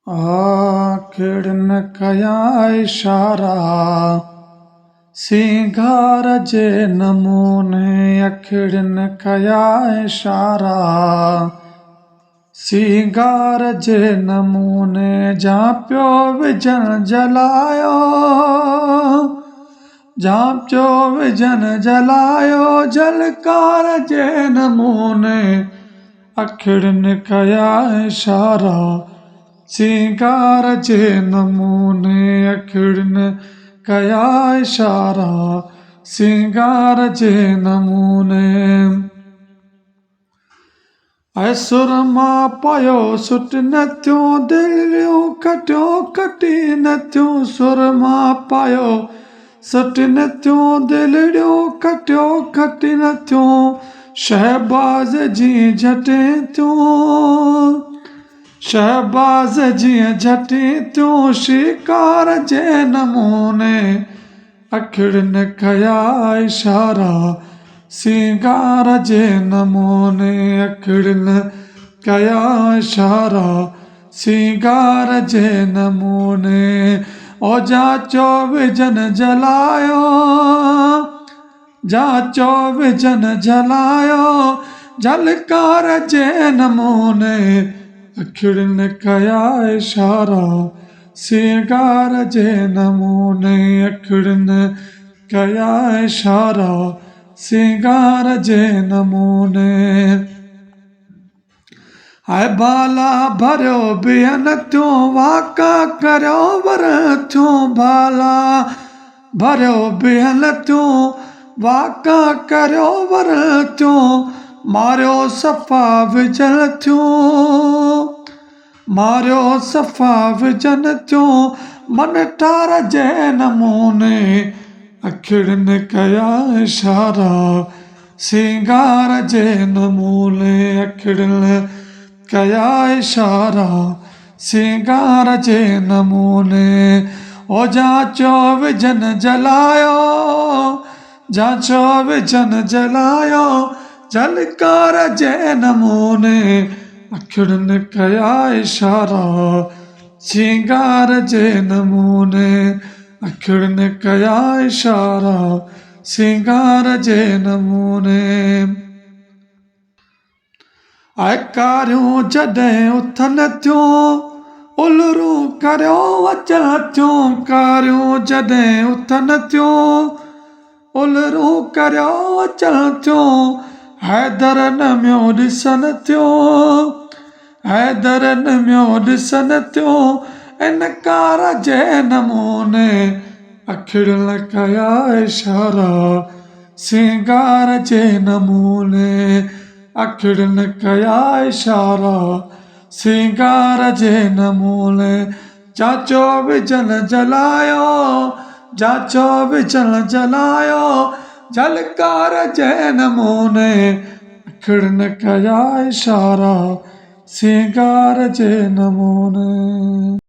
आखिड़न कया इशारा सिंगार जे नमूने अखिड़न कया इशारा सिंगार जे नमूने जा पियो विझण जलायो जा पियो विझण जलायो झलकार जे नमूने अखिड़न कया इशारा सिंगार जे नमूने अखिड़न कया इशारा सिंगार जे नमूने सुरमा पायो सुट नथियूं दिलियूं कटियो कटी नथियूं सुरमा पायो सुट नथियूं दिलियूं कटियो कटी नथियूं शहबाज़ जी झटियूं थियूं शहबाज़ जीअं झटी थियूं शिकार जे नमूने अखिड़न कया इशारा सिंगार जे नमूने अखिड़न कया इशारा सिंगार जे नमूने ओ जाचो विझन जलायो जाचो विझन जलायो झलकार जे नमूने अखिड़न कया इशारा सिंगार जे नमूने अखिड़न कया इशारा सिंगार जे नमूने हाय बाला भरियो बिहन थियूं वाका करियो वर थियूं बाला भरियो बिहन थियूं वाका करियो वर थियूं मारियो सफ़ा विझन थियूं मारियो सफ़ा विझन थियूं मन ठार जे नमूने अखिड़न कया इशारा सिंगार जे नमूने अखिड़न कया इशारा सिंगार जे नमूने ओ जाचो विझन जलायो जाचो विझन जलायो झलकार जे नमूने अखिड़न कया इशारा सिंगार जे नमूने अखिड़न कया इशारा सिंगार जे नमूने कारियूं जॾहिं उथन थियूं उलरूं करियो अचण थियूं कारियूं जॾहिं उथन थियूं उलरूं करियो अचण थियूं हैदर नमियो ॾिसन थियूं हैदर नमियो ॾिसन थियूं इनकार जे नमूने अखिड़न कया इशारा सिंगार जे नमूने अखिड़न कया इशारा सिंगार जे नमूने जाचो विझन जलायो जाचो विझन जलायो झलकार जे नमूने अखिड़न कया इशारा सिंगार जे नमूने।